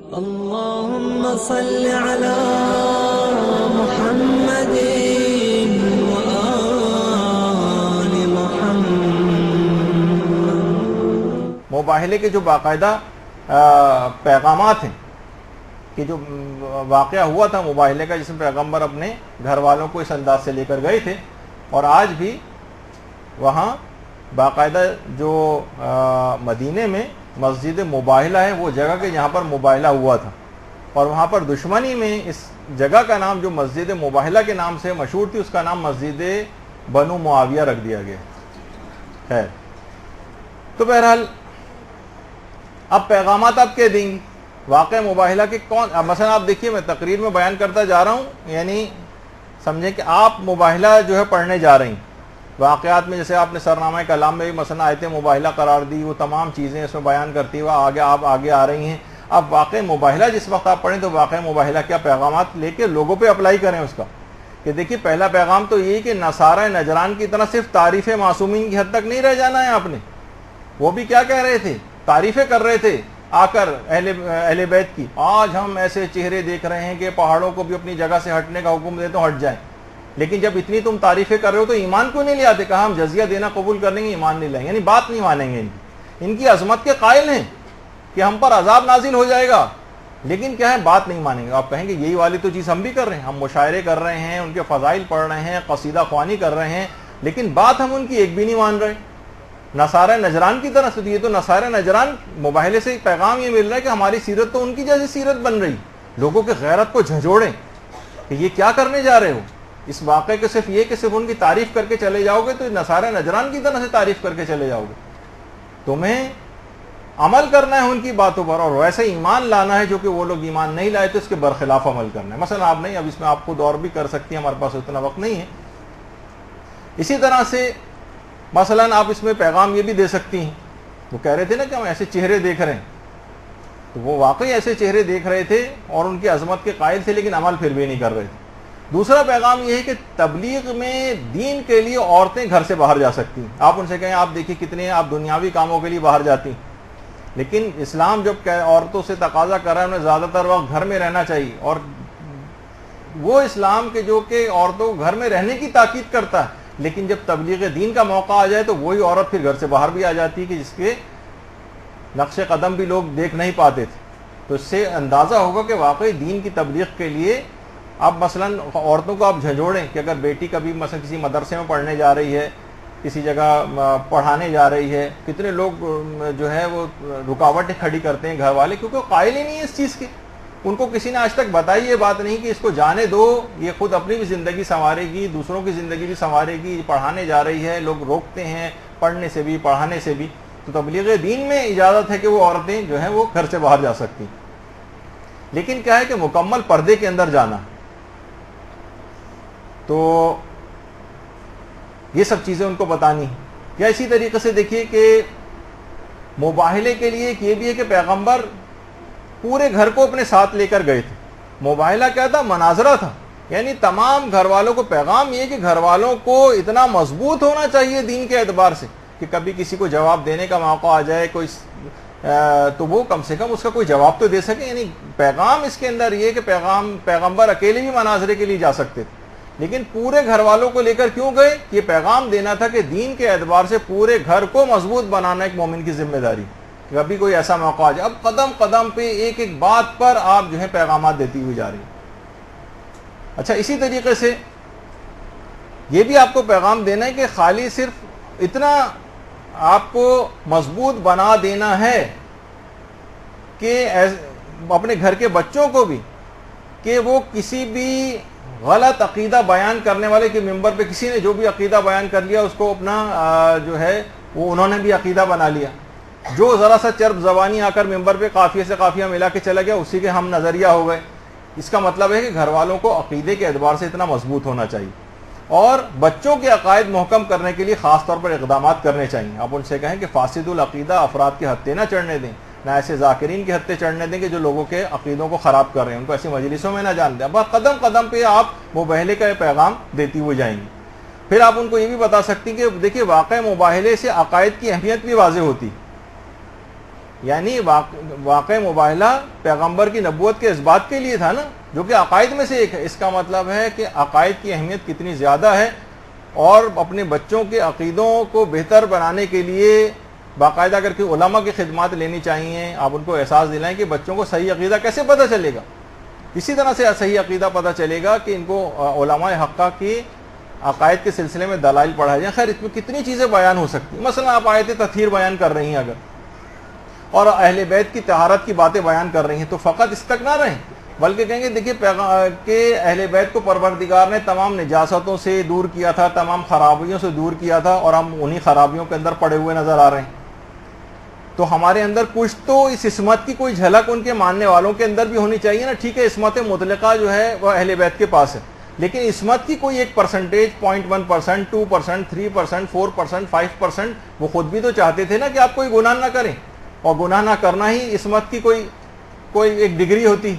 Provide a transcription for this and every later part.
اللهم صل على محمد وآل محمد۔ مباہلے کے جو باقاعدہ پیغامات ہیں کہ جو واقعہ ہوا تھا مباہلے کا، جس میں پیغمبر اپنے گھر والوں کو اس انداز سے لے کر گئے تھے، اور آج بھی وہاں باقاعدہ جو مدینے میں مسجد مباہلہ ہے، وہ جگہ کے جہاں پر مباہلہ ہوا تھا، اور وہاں پر دشمنی میں اس جگہ کا نام جو مسجد مباہلہ کے نام سے مشہور تھی، اس کا نام مسجد بنو معاویہ رکھ دیا گیا ہے۔ تو بہرحال اب پیغامات آپ کہہ دیں گی واقع مباہلہ کے کون؟ مثلا آپ دیکھیے، میں تقریر میں بیان کرتا جا رہا ہوں، یعنی سمجھیں کہ آپ مباہلہ جو ہے پڑھنے جا رہی ہیں واقعات میں، جیسے آپ نے سرنامہ کلام میں بھی مثلا آیت مباہلہ قرار دی، وہ تمام چیزیں اس میں بیان کرتی ہوئے آپ آگے آ رہی ہیں۔ اب واقع مباہلہ جس وقت آپ پڑھیں تو واقع مباہلہ کیا پیغامات لے کے لوگوں پہ اپلائی کریں اس کا، کہ دیکھیے پہلا پیغام تو یہ کہ نصارہ نجران کی طرح صرف تعریف معصومین کی حد تک نہیں رہ جانا ہے آپ نے۔ وہ بھی کیا کہہ رہے تھے؟ تعریفیں کر رہے تھے آ کر اہل بیت کی، آج ہم ایسے چہرے دیکھ رہے ہیں کہ پہاڑوں کو بھی اپنی جگہ سے ہٹنے کا حکم دے تو ہٹ جائیں، لیکن جب اتنی تم تعریفیں کر رہے ہو تو ایمان کیوں نہیں لے آتے؟ کہا ہم جزیہ دینا قبول کر لیں گے، ایمان نہیں لائیں گے، یعنی بات نہیں مانیں گے۔ ان کی عظمت کے قائل ہیں کہ ہم پر عذاب نازل ہو جائے گا، لیکن کیا ہے؟ بات نہیں مانیں گے۔ آپ کہیں گے یہی والی تو چیز ہم بھی کر رہے ہیں، ہم مشاعرے کر رہے ہیں، ان کے فضائل پڑھ رہے ہیں، قصیدہ خوانی کر رہے ہیں، لیکن بات ہم ان کی ایک بھی نہیں مان رہے۔ نصارہ نجران کی طرح سے، یہ تو نصارہ نجران مباہلے سے پیغام یہ مل رہا ہے کہ ہماری سیرت تو ان کی جیسی سیرت بن رہی، لوگوں کے غیرت کو جھنجھوڑیں کہ یہ کیا کرنے جا رہے ہو۔ اس واقعے کے صرف یہ کہ صرف ان کی تعریف کر کے چلے جاؤ گے تو نصارہ نجران کی طرح سے تعریف کر کے چلے جاؤ گے۔ تمہیں عمل کرنا ہے ان کی باتوں پر، اور ویسے ایمان لانا ہے جو کہ وہ لوگ ایمان نہیں لائے تو اس کے برخلاف عمل کرنا ہے۔ مثلا آپ نہیں، اب اس میں آپ خود اور بھی کر سکتی ہیں، ہمارے پاس اتنا وقت نہیں ہے۔ اسی طرح سے مثلا آپ اس میں پیغام یہ بھی دے سکتی ہیں، وہ کہہ رہے تھے نا کہ ہم ایسے چہرے دیکھ رہے ہیں، تو وہ واقعی ایسے چہرے دیکھ رہے تھے اور ان کی عظمت کے قائل تھے، لیکن عمل پھر بھی نہیں کر رہے تھے۔ دوسرا پیغام یہ ہے کہ تبلیغ میں دین کے لیے عورتیں گھر سے باہر جا سکتی ہیں۔ آپ ان سے کہیں آپ دیکھیے کتنے آپ دنیاوی کاموں کے لیے باہر جاتی ہیں، لیکن اسلام جب عورتوں سے تقاضا کر رہا ہے انہیں زیادہ تر وقت گھر میں رہنا چاہیے، اور وہ اسلام کے جو کہ عورتوں کو گھر میں رہنے کی تاکید کرتا ہے، لیکن جب تبلیغ دین کا موقع آ جائے تو وہی عورت پھر گھر سے باہر بھی آ جاتی ہے کہ جس کے نقش قدم بھی لوگ دیکھ نہیں پاتے تھے۔ تو اس سے اندازہ ہوگا کہ واقعی دین کی تبلیغ کے لیے اب مثلا عورتوں کو آپ جھنجھوڑیں کہ اگر بیٹی کبھی مثلا کسی مدرسے میں پڑھنے جا رہی ہے، کسی جگہ پڑھانے جا رہی ہے، کتنے لوگ جو ہے وہ رکاوٹیں کھڑی کرتے ہیں گھر والے، کیونکہ وہ قائل ہی نہیں ہے اس چیز کے۔ ان کو کسی نے آج تک بتائی یہ بات نہیں کہ اس کو جانے دو، یہ خود اپنی بھی زندگی سنوارے گی، دوسروں کی زندگی بھی سنوارے گی، پڑھانے جا رہی ہے، لوگ روکتے ہیں پڑھنے سے بھی پڑھانے سے بھی۔ تو تبلیغ دین میں اجازت ہے کہ وہ عورتیں جو ہیں وہ گھر سے باہر جا سکتی، لیکن کیا ہے کہ مکمل پردے کے اندر جانا۔ تو یہ سب چیزیں ان کو بتانی ہیں۔ یا اسی طریقے سے دیکھیے کہ مباہلے کے لیے ایک یہ بھی ہے کہ پیغمبر پورے گھر کو اپنے ساتھ لے کر گئے تھے۔ مباہلہ کیا تھا؟ مناظرہ تھا، یعنی تمام گھر والوں کو پیغام یہ کہ گھر والوں کو اتنا مضبوط ہونا چاہیے دین کے اعتبار سے کہ کبھی کسی کو جواب دینے کا موقع آ جائے کوئی تو وہ کم سے کم اس کا کوئی جواب تو دے سکے۔ یعنی پیغام اس کے اندر یہ کہ پیغمبر اکیلے بھی مناظرے کے لیے جا سکتے تھے، لیکن پورے گھر والوں کو لے کر کیوں گئے؟ یہ پیغام دینا تھا کہ دین کے اعتبار سے پورے گھر کو مضبوط بنانا ایک مومن کی ذمہ داری، کہ کبھی کوئی ایسا موقع آ جائے۔ اب قدم قدم پہ ایک ایک بات پر آپ جو ہے پیغامات دیتی ہوئی جا رہی ہیں۔ اچھا، اسی طریقے سے یہ بھی آپ کو پیغام دینا ہے کہ خالی صرف اتنا آپ کو مضبوط بنا دینا ہے کہ اپنے گھر کے بچوں کو بھی کہ وہ کسی بھی غلط عقیدہ بیان کرنے والے کے ممبر پہ کسی نے جو بھی عقیدہ بیان کر لیا اس کو اپنا جو ہے وہ انہوں نے بھی عقیدہ بنا لیا۔ جو ذرا سا چرب زبانی آ کر ممبر پہ قافیے سے قافیہ ملا کے چلا گیا، اسی کے ہم نظریہ ہو گئے۔ اس کا مطلب ہے کہ گھر والوں کو عقیدے کے اعتبار سے اتنا مضبوط ہونا چاہیے، اور بچوں کے عقائد محکم کرنے کے لیے خاص طور پر اقدامات کرنے چاہیے۔ آپ ان سے کہیں کہ فاسد العقیدہ افراد کے ہتھے نہ چڑھنے دیں، نہ ایسے ذاکرین کے ہتھے چڑھنے دیں کہ جو لوگوں کے عقیدوں کو خراب کر رہے ہیں، ان کو ایسی مجلسوں میں نہ جان دیں۔ اب قدم قدم پہ آپ مباہلے کا پیغام دیتی ہوئی جائیں گی۔ پھر آپ ان کو یہ بھی بتا سکتی کہ دیکھیے واقع مباہلے سے عقائد کی اہمیت بھی واضح ہوتی، یعنی واقع مباہلہ پیغمبر کی نبوت کے اس بات کے لیے تھا نا، جو کہ عقائد میں سے ایک ہے۔ اس کا مطلب ہے کہ عقائد کی اہمیت کتنی زیادہ ہے، اور اپنے بچوں کے عقیدوں کو بہتر بنانے کے لیے باقاعدہ اگر کہ علماء کی خدمات لینی چاہیے۔ آپ ان کو احساس دلائیں کہ بچوں کو صحیح عقیدہ کیسے پتہ چلے گا، اسی طرح سے صحیح عقیدہ پتہ چلے گا کہ ان کو علماء حقہ کی عقائد کے سلسلے میں دلائل پڑھائے جائیں۔ خیر اس میں کتنی چیزیں بیان ہو سکتی ہیں، مثلا آپ آیت تطہیر بیان کر رہی ہیں اگر، اور اہل بیت کی طہارت کی باتیں بیان کر رہی ہیں، تو فقط اس تک نہ رہیں، بلکہ کہیں گے دیکھیے کہ اہل بیت کو پروردگار نے تمام نجاستوں سے دور کیا تھا، تمام خرابیوں سے دور کیا تھا، اور ہم انہی خرابیوں کے اندر پڑے ہوئے نظر آ رہے ہیں۔ تو ہمارے اندر کچھ تو اس عصمت کی کوئی جھلک ان کے ماننے والوں کے اندر بھی ہونی چاہیے نا۔ ٹھیک ہے عصمت مطلقہ جو ہے وہ اہل بیت کے پاس ہے، لیکن عصمت کی کوئی ایک پرسنٹیج 0.1%، 2%، 3%، 4%، 5%، وہ خود بھی تو چاہتے تھے نا کہ آپ کوئی گناہ نہ کریں، اور گناہ نہ کرنا ہی عصمت کی کوئی ایک ڈگری ہوتی۔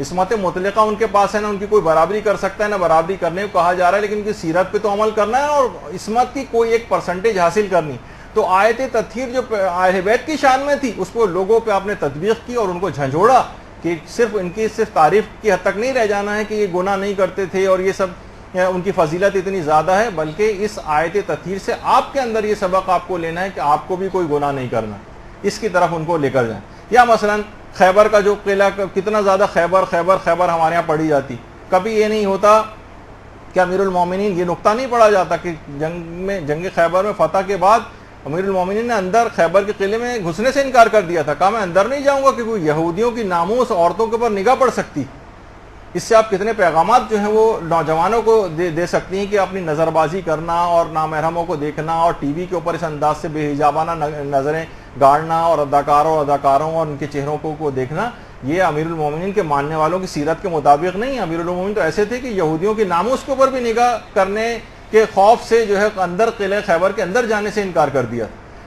عصمت مطلقہ ان کے پاس ہے نا، ان کی کوئی برابری کر سکتا ہے، نہ برابری کرنے کو کہا جا رہا ہے، لیکن ان کی سیرت پہ تو عمل کرنا ہے اور عصمت کی کوئی ایک پرسنٹیج حاصل کرنی۔ تو آیت تطہیر جو اہل بیت کی شان میں تھی، اس کو لوگوں پہ آپ نے تطبیق کی اور ان کو جھنجھوڑا کہ صرف ان کی تعریف کی حد تک نہیں رہ جانا ہے کہ یہ گناہ نہیں کرتے تھے اور یہ سب ان کی فضیلت اتنی زیادہ ہے، بلکہ اس آیت تطہیر سے آپ کے اندر یہ سبق آپ کو لینا ہے کہ آپ کو بھی کوئی گناہ نہیں کرنا، اس کی طرف ان کو لے کر جائیں۔ یا مثلا خیبر کا جو قلعہ، کتنا زیادہ خیبر ہمارے یہاں پڑھی جاتی، کبھی یہ نہیں ہوتا کہ امیر المومنین، یہ نقطہ نہیں پڑھا جاتا کہ جنگ خیبر میں فتح کے بعد امیر المومنین نے اندر خیبر کے قلعے میں گھسنے سے انکار کر دیا تھا، کہا میں اندر نہیں جاؤں گا کہ کوئی یہودیوں کی ناموس عورتوں کے اوپر نگاہ پڑ سکتی۔ اس سے آپ کتنے پیغامات جو ہیں وہ نوجوانوں کو دے سکتی ہیں کہ اپنی نظر بازی کرنا اور نامحرموں کو دیکھنا اور ٹی وی کے اوپر اس انداز سے بے حجابانہ نظریں گاڑنا اور اداکاروں اور ان کے چہروں کو دیکھنا، یہ امیر المومنین کے ماننے والوں کی سیرت کے مطابق نہیں۔ امیر المومنین تو ایسے تھے کہ یہودیوں کی ناموس کے اوپر بھی نگاہ کرنے کے خوف سے جو ہے اندر قلعہ خیبر کے اندر جانے سے انکار کر دیا۔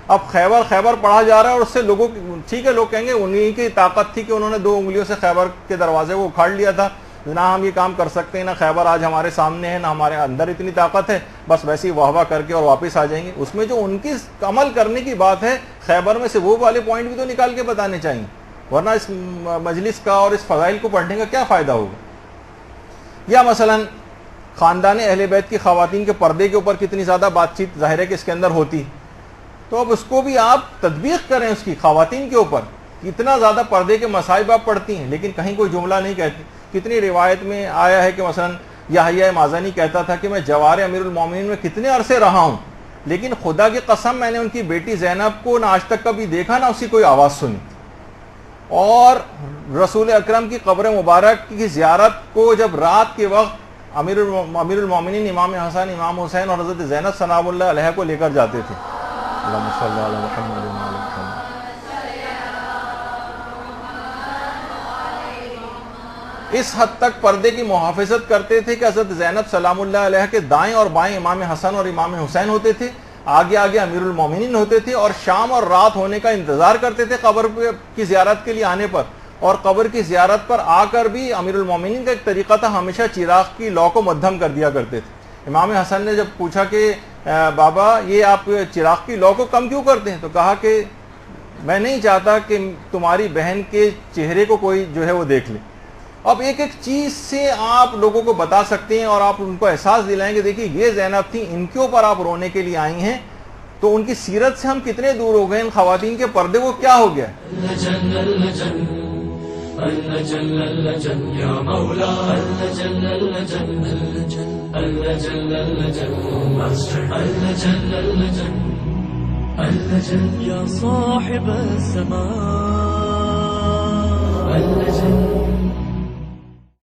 اب خیبر پڑھا جا رہا ہے اور اس سے لوگوں، ٹھیک ہے لوگ کہیں گے انہی کی طاقت تھی کہ انہوں نے 2 انگلیوں سے خیبر کے دروازے کو اکھاڑ لیا تھا، نہ ہم یہ کام کر سکتے ہیں، نہ خیبر آج ہمارے سامنے ہے، نہ ہمارے اندر اتنی طاقت ہے، بس ویسے ہی واہ واہ کر کے اور واپس آ جائیں گے۔ اس میں جو ان کی عمل کرنے کی بات ہے، خیبر میں سے وہ والے پوائنٹ بھی تو نکال کے بتانے چاہیے، ورنہ اس مجلس کا اور اس فضائل کو پڑھنے کا کیا فائدہ ہوگا۔ یا مثلا خاندان اہل بیت کی خواتین کے پردے کے اوپر کتنی زیادہ بات چیت ظاہر ہے کہ اس کے اندر ہوتی، تو اب اس کو بھی آپ تطبیق کریں، اس کی خواتین کے اوپر اتنا زیادہ پردے کے مصائب آپ پڑھتی ہیں لیکن کہیں کوئی جملہ نہیں کہتی۔ کتنی روایت میں آیا ہے کہ مثلا یحییٰ مازنی کہتا تھا کہ میں جوار امیر المومنین میں کتنے عرصے رہا ہوں، لیکن خدا کی قسم میں نے ان کی بیٹی زینب کو نہ آج تک کبھی دیکھا نہ اسی کوئی آواز سنی۔ اور رسول اکرم کی قبر مبارک کی زیارت کو جب رات کے وقت امیر المومنین امام حسن، امام حسین اور حضرت زینب سلام اللہ علیہ کو لے کر جاتے تھے۔ اللہم صلی علی محمد و علی محمد۔ اس حد تک پردے کی محافظت کرتے تھے کہ حضرت زینب سلام اللہ علیہ کے دائیں اور بائیں امام حسن اور امام حسین ہوتے تھے، آگے امیر المومنین ہوتے تھے، اور شام اور رات ہونے کا انتظار کرتے تھے قبر کی زیارت کے لیے آنے پر۔ اور قبر کی زیارت پر آ کر بھی امیر المومنین کا ایک طریقہ تھا، ہمیشہ چراغ کی لو کو مدھم کر دیا کرتے تھے۔ امام حسن نے جب پوچھا کہ بابا یہ آپ چراغ کی لو کو کم کیوں کرتے ہیں، تو کہا کہ میں نہیں چاہتا کہ تمہاری بہن کے چہرے کو کوئی جو ہے وہ دیکھ لے۔ اب ایک چیز سے آپ لوگوں کو بتا سکتے ہیں اور آپ ان کو احساس دلائیں گے دیکھیے یہ زینب تھی، ان کے اوپر آپ رونے کے لیے آئی ہیں، تو ان کی سیرت سے ہم کتنے دور ہو گئے، ان خواتین کے پردے وہ کیا ہو گیا۔ يا صاحب السماء